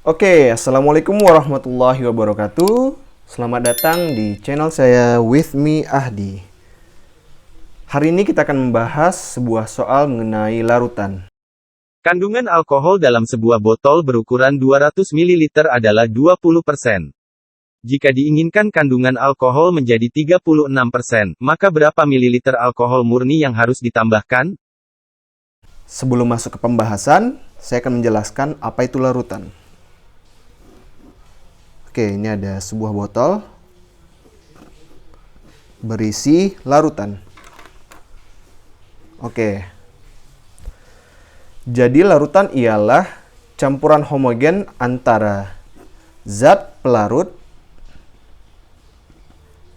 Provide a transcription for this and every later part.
Oke, Assalamualaikum warahmatullahi wabarakatuh. Selamat datang di channel saya With Me Ahdi. Hari ini kita akan membahas sebuah soal mengenai larutan. Kandungan alkohol dalam sebuah botol berukuran 200 ml adalah 20%. Jika diinginkan kandungan alkohol menjadi 36%, maka berapa mililiter alkohol murni yang harus ditambahkan? Sebelum masuk ke pembahasan, saya akan menjelaskan apa itu larutan. Oke, ini ada sebuah botol berisi larutan. Oke. Jadi larutan ialah campuran homogen antara zat pelarut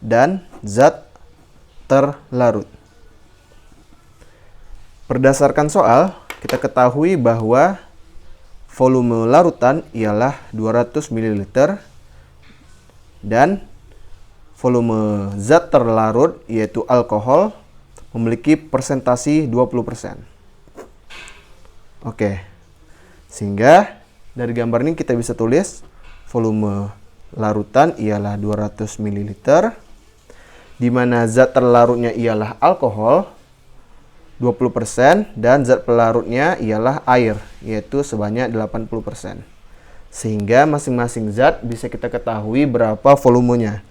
dan zat terlarut. Berdasarkan soal, kita ketahui bahwa volume larutan ialah 200 ml dan volume zat terlarut yaitu alkohol memiliki persentasi 20%. Oke. Sehingga dari gambar ini kita bisa tulis volume larutan ialah 200 ml di mana zat terlarutnya ialah alkohol 20% dan zat pelarutnya ialah air yaitu sebanyak 80%. Sehingga masing-masing zat bisa kita ketahui berapa volumenya.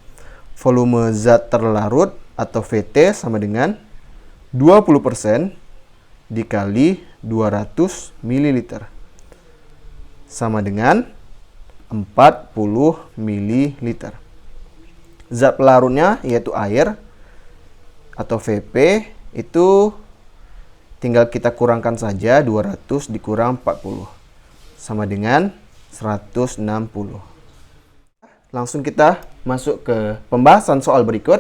Volume zat terlarut atau VT sama dengan 20% dikali 200 ml. Sama dengan 40 ml. Zat pelarutnya yaitu air atau VP itu tinggal kita kurangkan saja 200 dikurang 40. Sama dengan 160. Langsung kita masuk ke pembahasan soal berikut.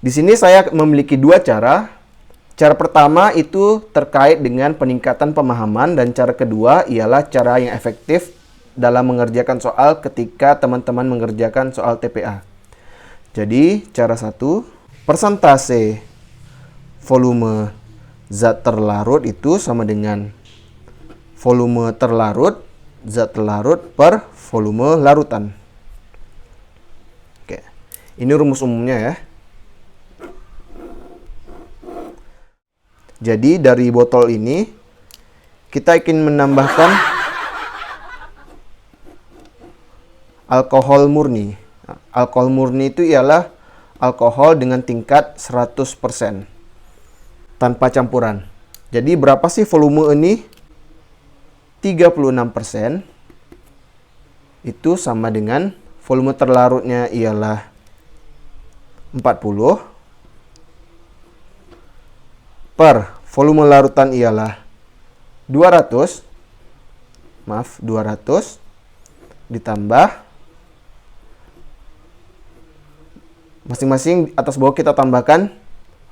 Di sini saya memiliki dua cara. Cara pertama itu terkait dengan peningkatan pemahaman dan cara kedua ialah cara yang efektif dalam mengerjakan soal ketika teman-teman mengerjakan soal TPA. Jadi, cara satu, persentase volume zat terlarut itu sama dengan volume terlarut, zat terlarut per volume larutan. Oke, ini rumus umumnya ya. Jadi dari botol ini, kita ingin menambahkan alkohol murni. Alkohol murni itu ialah alkohol dengan tingkat 100% tanpa campuran. Jadi berapa sih volume ini? 36% itu sama dengan volume terlarutnya ialah 40 per volume larutan ialah 200 ditambah masing-masing atas bawah kita tambahkan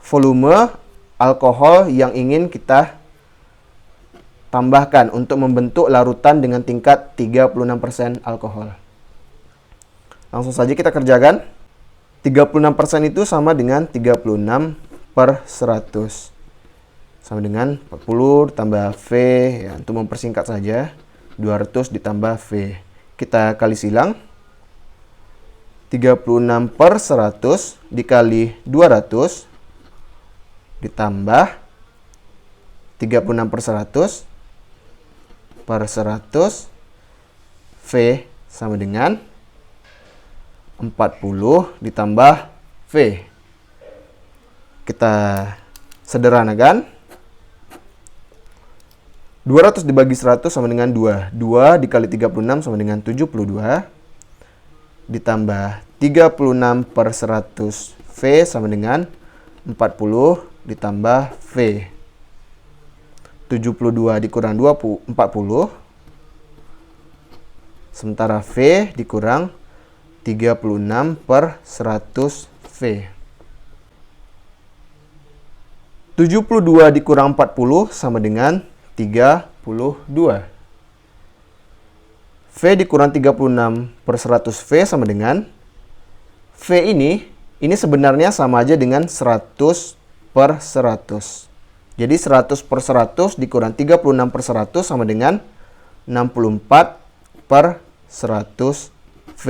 volume alkohol yang ingin kita tambahkan untuk membentuk larutan dengan tingkat 36% alkohol. Langsung saja kita kerjakan. 36% itu sama dengan 36 per 100. Sama dengan 40 ditambah V. Ya, untuk mempersingkat saja, 200 ditambah V. Kita kali silang. 36 per 100 dikali 200 ditambah 36 per 100 per 100 V sama dengan 40 ditambah V. Kita sederhanakan. 200 dibagi 100 sama dengan 2. 2 dikali 36 sama dengan 72. Ditambah 36 per 100 V sama dengan 40 ditambah V. 72 dikurang 40, sementara V dikurang 36 per 100 V. 72 dikurang 40 sama dengan 32. V dikurang 36 per 100 V sama dengan V ini sebenarnya sama aja dengan 100 per 100. Jadi 100 per 100 dikurang 36 per 100 sama dengan 64 per 100 V.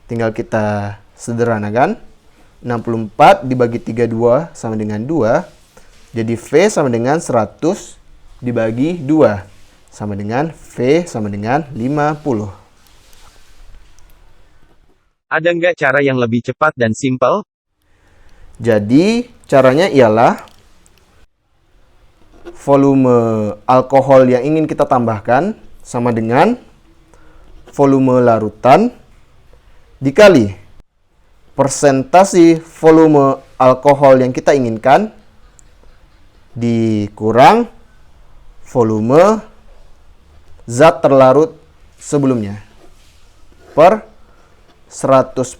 Tinggal kita sederhanakan. 64 dibagi 32 sama dengan 2. Jadi V sama dengan 100 dibagi 2. Sama dengan V sama dengan 50. Ada nggak cara yang lebih cepat dan simpel? Jadi caranya ialah volume alkohol yang ingin kita tambahkan sama dengan volume larutan dikali persentase volume alkohol yang kita inginkan dikurang volume zat terlarut sebelumnya per 100%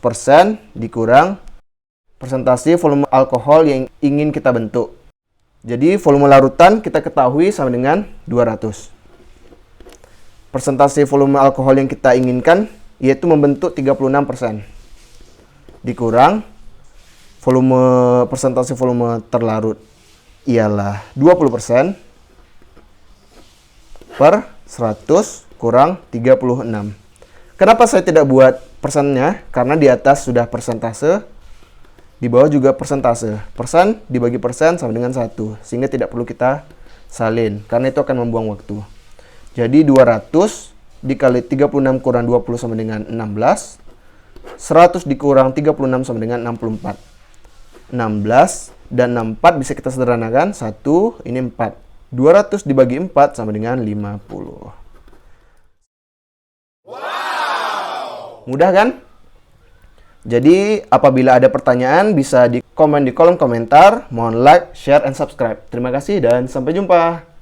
dikurang persentase volume alkohol yang ingin kita bentuk. Jadi volume larutan kita ketahui sama dengan 200. Persentase volume alkohol yang kita inginkan yaitu membentuk 36%. Dikurang persentase volume terlarut ialah 20% per 100 kurang 36. Kenapa saya tidak buat persennya? Karena di atas sudah persentase, di bawah juga persentase. Persen dibagi persen sama dengan 1, sehingga tidak perlu kita salin, karena itu akan membuang waktu. Jadi 200 dikali 36 kurang 20 sama dengan 16. 100 dikurang 36 sama dengan 64. 16 dan 64 bisa kita sederhanakan. 1, ini 4. 200 dibagi 4 sama dengan 50. Wow! Mudah kan? Jadi, apabila ada pertanyaan bisa di komen di kolom komentar. Mohon like, share, and subscribe. Terima kasih dan sampai jumpa.